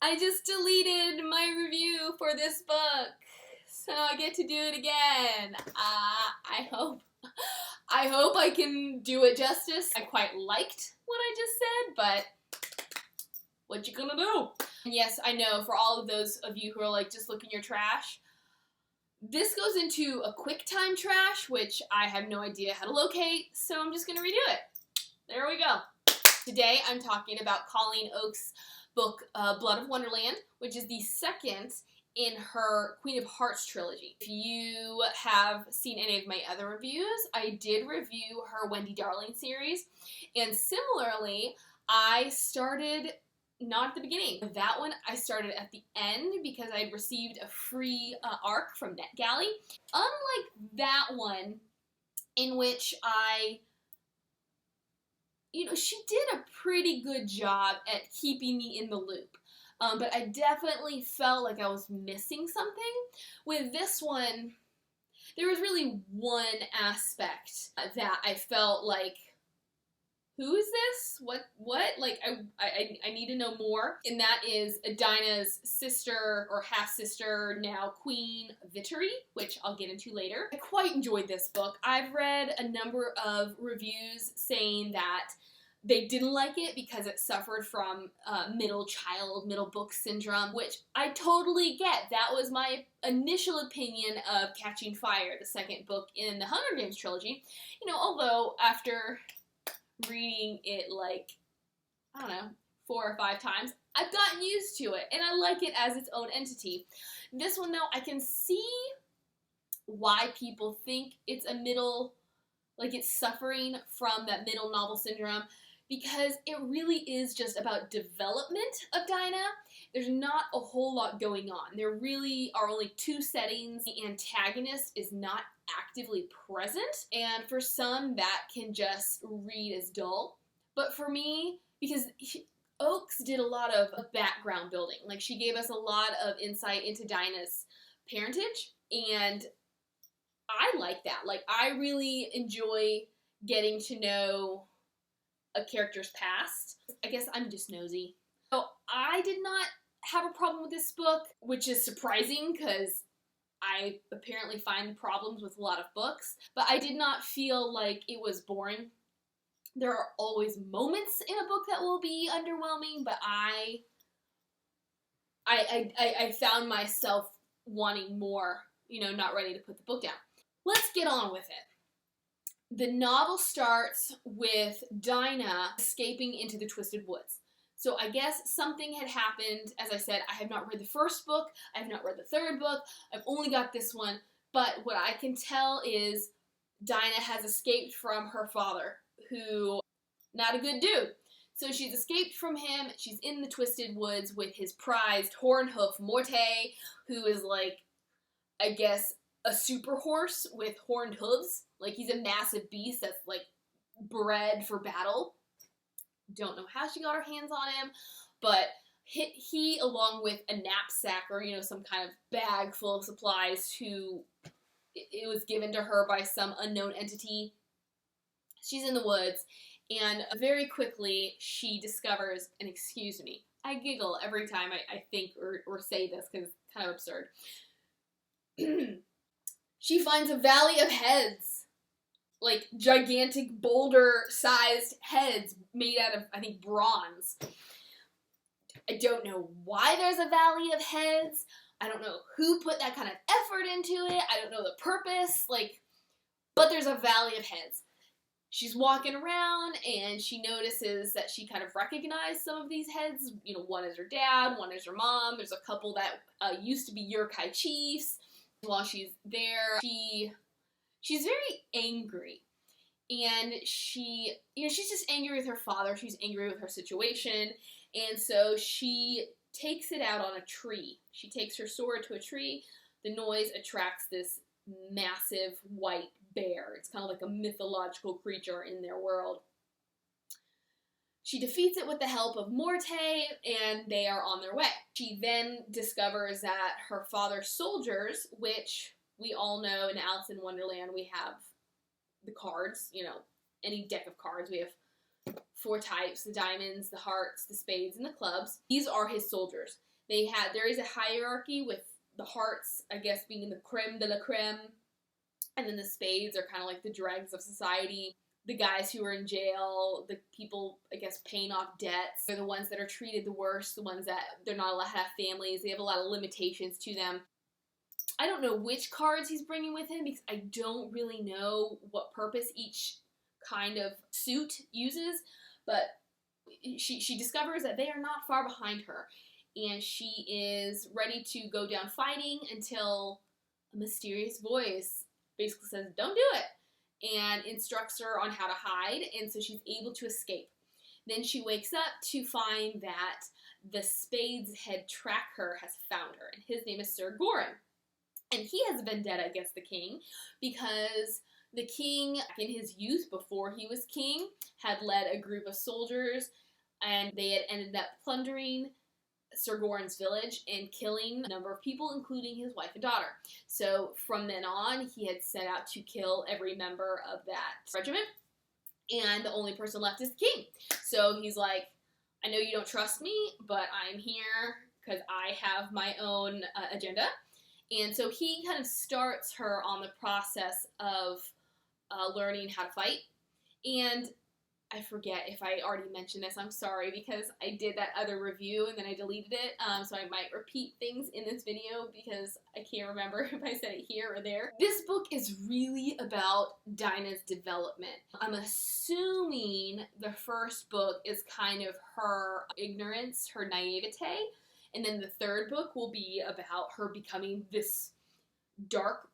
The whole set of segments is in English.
I just deleted my review for this book, so I get to do it again. I hope I can do it justice. I quite liked what I just said, but what you gonna do? And yes, I know, for all of those of you who are like, just look in your trash, this goes into a QuickTime trash, which I have no idea how to locate, so I'm just gonna redo it. There we go. Today I'm talking about Colleen Oakes' book, Blood of Wonderland, which is the second in her Queen of Hearts trilogy. If you have seen any of my other reviews, I did review her Wendy Darling series, and similarly, I started not at the beginning. That one I started at the end because I received a free arc from NetGalley. Unlike that one, in which she did a pretty good job at keeping me in the loop. But I definitely felt like I was missing something. With this one, there was really one aspect that I felt like, who is this? What? Like, I need to know more. And that is Dinah's sister, or half-sister, now Queen Vittery, which I'll get into later. I quite enjoyed this book. I've read a number of reviews saying that they didn't like it because it suffered from middle book syndrome, which I totally get. That was my initial opinion of Catching Fire, the second book in the Hunger Games trilogy. Although after reading it like, I don't know, 4 or 5 times, I've gotten used to it, and I like it as its own entity. This one, though, I can see why people think it's it's suffering from that middle novel syndrome, because it really is just about development of Dinah. There's not a whole lot going on. There really are only 2 settings. The antagonist is not actively present, and for some that can just read as dull. But for me, because Oakes did a lot of background building, like she gave us a lot of insight into Dinah's parentage, and I like that. Like, I really enjoy getting to know a character's past. I guess I'm just nosy. So I did not have a problem with this book, which is surprising because I apparently find problems with a lot of books, but I did not feel like it was boring. There are always moments in a book that will be underwhelming, but I found myself wanting more, not ready to put the book down. Let's get on with it. The novel starts with Dinah escaping into the Twisted Woods. So I guess something had happened. As I said, I have not read the first book. I have not read the third book. I've only got this one. But what I can tell is Dinah has escaped from her father, who, not a good dude. So she's escaped from him. She's in the Twisted Woods with his prized horn hoof Morte, who is like, I guess, a super horse with horned hooves. Like, he's a massive beast that's like bred for battle. Don't know how she got her hands on him, but he along with a knapsack, or some kind of bag full of supplies, it was given to her by some unknown entity. She's in the woods, and very quickly she discovers, and excuse me, I giggle every time I think or say this because it's kind of absurd. She finds a valley of heads, like gigantic boulder-sized heads made out of, I think, bronze. I don't know why there's a valley of heads. I don't know who put that kind of effort into it. I don't know the purpose, but there's a valley of heads. She's walking around, and she notices that she kind of recognized some of these heads. One is her dad, one is her mom. There's a couple that used to be Yurkai chiefs. While she's there, she's very angry, and she's just angry with her father. She's angry with her situation, and so she takes it out on a tree. She takes her sword to a tree. The noise attracts this massive white bear. It's kind of like a mythological creature in their world. She defeats it with the help of Morte, and they are on their way. She then discovers that her father's soldiers, which we all know in Alice in Wonderland, we have the cards, any deck of cards. We have 4 types: the diamonds, the hearts, the spades, and the clubs. These are his soldiers. there is a hierarchy with the hearts, I guess, being the creme de la creme, and then the spades are kind of like the dregs of society. The guys who are in jail, the people, I guess, paying off debts, they're the ones that are treated the worst, the ones that they're not allowed to have families, they have a lot of limitations to them. I don't know which cards he's bringing with him because I don't really know what purpose each kind of suit uses, but she discovers that they are not far behind her, and she is ready to go down fighting until a mysterious voice basically says, don't do it, and instructs her on how to hide, and so she's able to escape. Then she wakes up to find that the Spades head tracker has found her, and his name is Sir Goran. And he has a vendetta against the king because the king, in his youth, before he was king, had led a group of soldiers, and they had ended up plundering Sir Goran's village and killing a number of people, including his wife and daughter. So from then on, he had set out to kill every member of that regiment, and the only person left is the king. So he's like, I know you don't trust me, but I'm here because I have my own agenda. And so he kind of starts her on the process of learning how to fight. And I forget if I already mentioned this, I'm sorry, because I did that other review and then I deleted it, so I might repeat things in this video because I can't remember if I said it here or there. This book is really about Dinah's development. I'm assuming the first book is kind of her ignorance, her naivete, and then the third book will be about her becoming this dark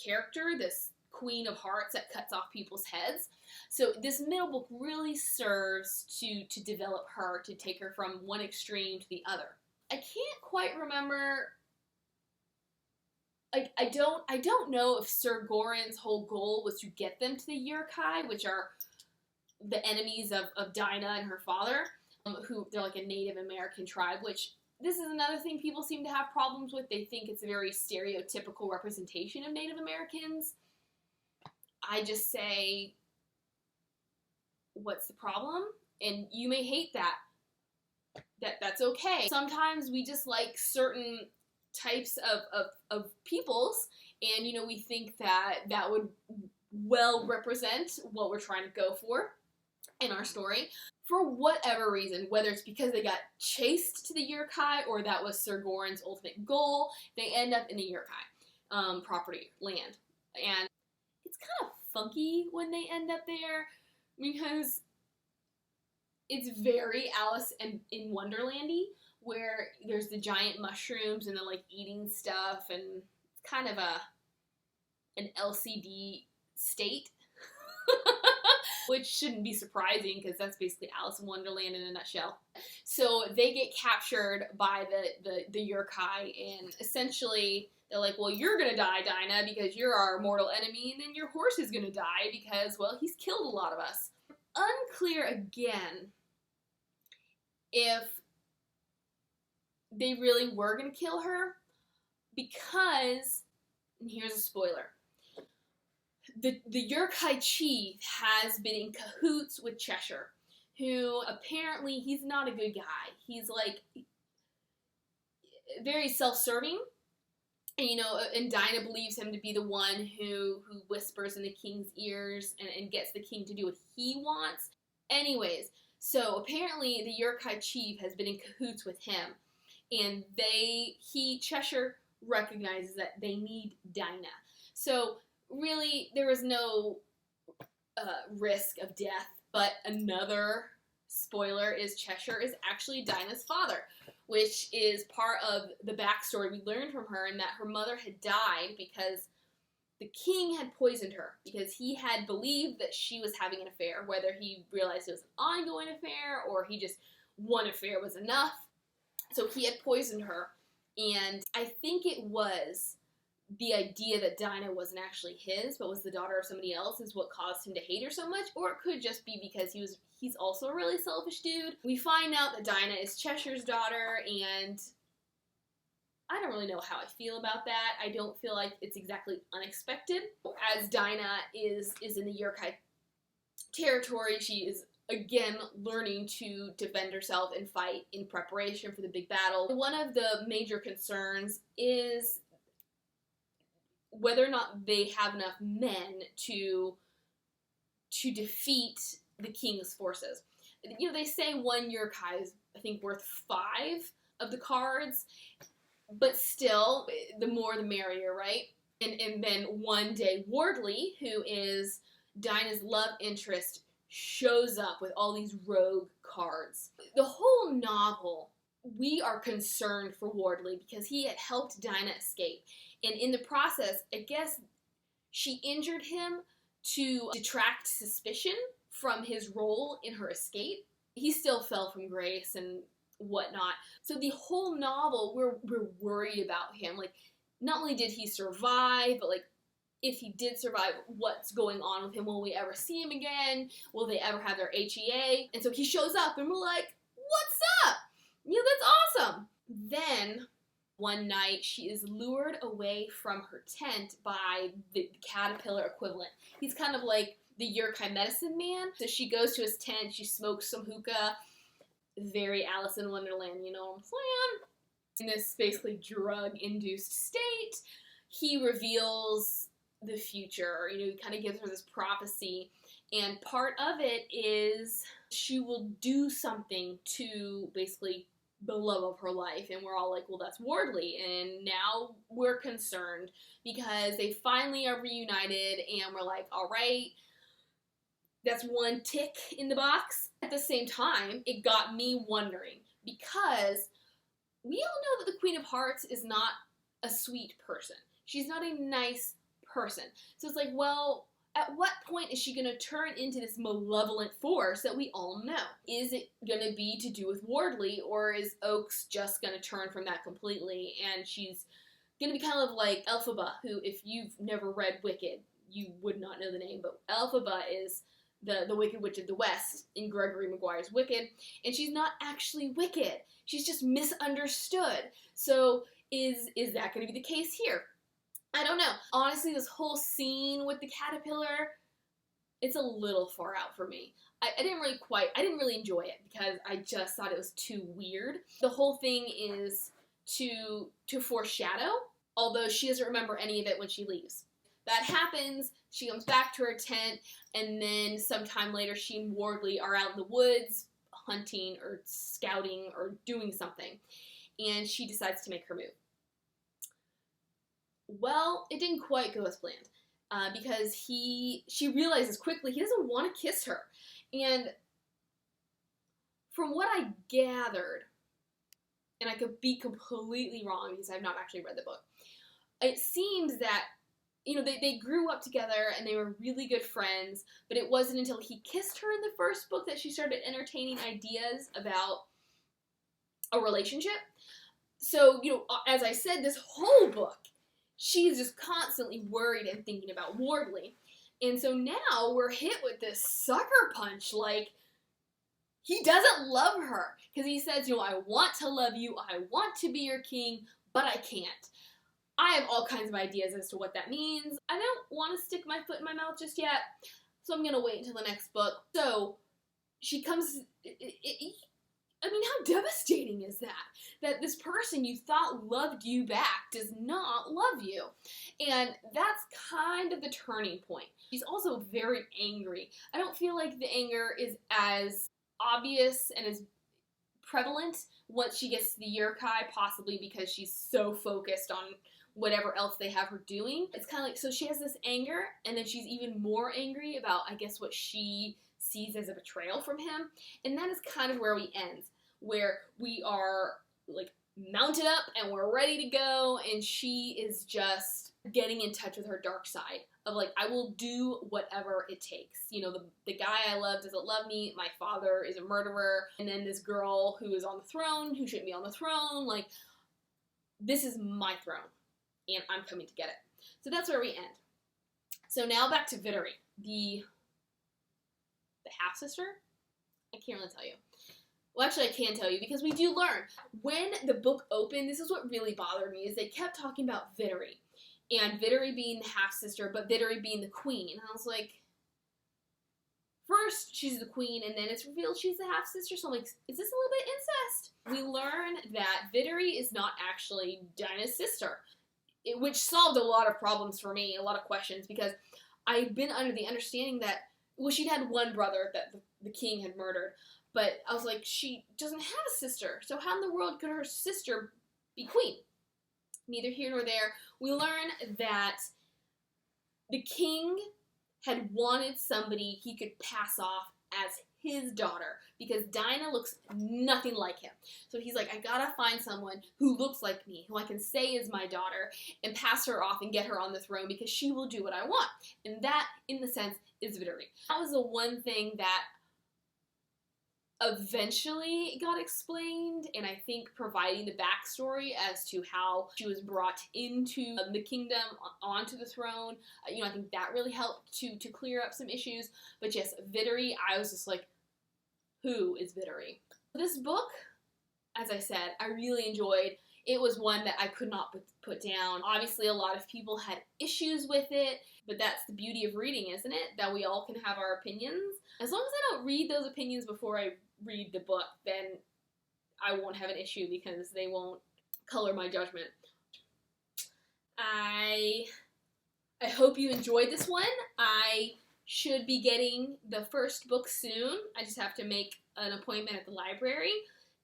character, this Queen of Hearts that cuts off people's heads. So this middle book really serves to develop her, to take her from one extreme to the other. I can't quite remember, like, I don't know if Sir Goran's whole goal was to get them to the Uruk-hai, which are the enemies of Dinah and her father, who they're like a Native American tribe, which this is another thing people seem to have problems with. They think it's a very stereotypical representation of Native Americans. I just say, what's the problem? And you may hate that. That's okay. Sometimes we just like certain types of peoples, and you know, we think that would well represent what we're trying to go for in our story. For whatever reason, whether it's because they got chased to the Uruk-hai or that was Sir Goran's ultimate goal, they end up in the Uruk-hai property, land. And it's kind of funky when they end up there because it's very Alice in Wonderland-y, where there's the giant mushrooms and they're like eating stuff, and it's kind of an LCD state. Which shouldn't be surprising because that's basically Alice in Wonderland in a nutshell. So they get captured by the Uruk-hai, and essentially they're like, well, you're gonna die, Dinah, because you're our mortal enemy, and then your horse is gonna die because, well, he's killed a lot of us. Unclear again if they really were gonna kill her, because, and here's a spoiler, the Uruk-hai chief has been in cahoots with Cheshire, who apparently he's not a good guy. He's like very self-serving, and you know, and Dinah believes him to be the one who whispers in the king's ears and gets the king to do what he wants. Anyways, so apparently the Uruk-hai chief has been in cahoots with him, and Cheshire recognizes that they need Dinah. So really, there was no risk of death, but another spoiler is Cheshire is actually Dinah's father, which is part of the backstory we learned from her, in that her mother had died because the king had poisoned her, because he had believed that she was having an affair, whether he realized it was an ongoing affair or he just, one affair was enough. So he had poisoned her, and I think it was the idea that Dinah wasn't actually his, but was the daughter of somebody else, is what caused him to hate her so much, or it could just be because he's also a really selfish dude. We find out that Dinah is Cheshire's daughter, and I don't really know how I feel about that. I don't feel like it's exactly unexpected. As Dinah is in the Uruk-hai territory, she is again, learning to defend herself and fight in preparation for the big battle. One of the major concerns is whether or not they have enough men to defeat the king's forces. You know, they say one yokai is, I think, worth 5 of the cards, but still, the more the merrier, right? And then one day, Wardley, who is Dinah's love interest, shows up with all these rogue cards. The whole novel, we are concerned for Wardley because he had helped Dinah escape. And in the process, I guess she injured him to detract suspicion from his role in her escape. He still fell from grace and whatnot. So the whole novel, we're worried about him. Like, not only did he survive, but like, if he did survive, what's going on with him? Will we ever see him again? Will they ever have their HEA? And so he shows up and we're like, what's up? You know, that's awesome. Then one night she is lured away from her tent by the caterpillar equivalent. He's kind of like the yokai medicine man. So she goes to his tent, she smokes some hookah. Very Alice in Wonderland, you know what I'm saying? In this basically drug-induced state, he reveals the future. You know, he kind of gives her this prophecy, and part of it is she will do something to basically the love of her life, and we're all like, well, that's Wardley, and now we're concerned because they finally are reunited, and we're like, all right, that's one tick in the box. At the same time, it got me wondering, because we all know that the Queen of Hearts is not a sweet person. She's not a nice person. So it's like, well, at what point is she going to turn into this malevolent force that we all know? Is it going to be to do with Wardley, or is Oakes just going to turn from that completely, and she's going to be kind of like Elphaba, who, if you've never read Wicked, you would not know the name, but Elphaba is the Wicked Witch of the West in Gregory Maguire's Wicked, and she's not actually wicked. She's just misunderstood. So is that going to be the case here? I don't know. Honestly, this whole scene with the caterpillar, it's a little far out for me. I didn't really enjoy it because I just thought it was too weird. The whole thing is to foreshadow, although she doesn't remember any of it when she leaves. That happens, she comes back to her tent, and then sometime later she and Wardley are out in the woods hunting or scouting or doing something, and she decides to make her move. Well, it didn't quite go as planned, because she realizes quickly he doesn't want to kiss her. And from what I gathered, and I could be completely wrong because I've not actually read the book, it seems that, you know, they grew up together and they were really good friends, but it wasn't until he kissed her in the first book that she started entertaining ideas about a relationship. So, you know, as I said, this whole book, she's just constantly worried and thinking about Wardley. And so now we're hit with this sucker punch, like, he doesn't love her. Because he says, you know, I want to love you, I want to be your king, but I can't. I have all kinds of ideas as to what that means. I don't want to stick my foot in my mouth just yet, so I'm going to wait until the next book. So she comes... I mean, how devastating is that? That this person you thought loved you back does not love you. And that's kind of the turning point. She's also very angry. I don't feel like the anger is as obvious and as prevalent once she gets to the yokai, possibly because she's so focused on whatever else they have her doing. It's kind of like, so she has this anger, and then she's even more angry about, I guess, what she sees as a betrayal from him, and that is kind of where we end, where we are like mounted up and we're ready to go, and she is just getting in touch with her dark side of like, I will do whatever it takes. You know, the guy I love doesn't love me, my father is a murderer, and then this girl who is on the throne, who shouldn't be on the throne, like, this is my throne, and I'm coming to get it. So that's where we end. So now back to Vittery, the half-sister? I can't really tell you. Well, actually, I can tell you, because we do learn. When the book opened, this is what really bothered me, is they kept talking about Vittery. And Vittery being the half-sister, but Vittery being the queen. And I was like, first she's the queen, and then it's revealed she's the half-sister, so I'm like, is this a little bit incest? We learn that Vittery is not actually Dinah's sister, which solved a lot of problems for me, a lot of questions, because I've been under the understanding that, well, she'd had one brother that the king had murdered, but I was like, she doesn't have a sister, so how in the world could her sister be queen? Neither here nor there. We learn that the king had wanted somebody he could pass off as his daughter, because Dinah looks nothing like him. So he's like, I gotta find someone who looks like me, who I can say is my daughter, and pass her off and get her on the throne, because she will do what I want. And that, in the sense, is Vittery. That was the one thing that eventually got explained, and I think providing the backstory as to how she was brought into the kingdom, onto the throne, I think that really helped to clear up some issues. But yes, Vittery, I was just like, who is Vittery? This book, as I said, I really enjoyed. It was one that I could not put down. Obviously, a lot of people had issues with it, but that's the beauty of reading, isn't it? That we all can have our opinions. As long as I don't read those opinions before I read the book, then I won't have an issue, because they won't color my judgment. I hope you enjoyed this one. I should be getting the first book soon. I just have to make an appointment at the library,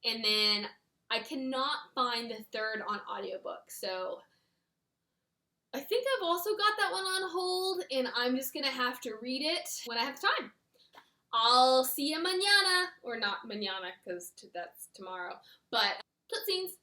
and then I cannot find the third on audiobook, so I think I've also got that one on hold, and I'm just gonna have to read it when I have time. I'll see you mañana, or not mañana, because that's tomorrow, but tootsies.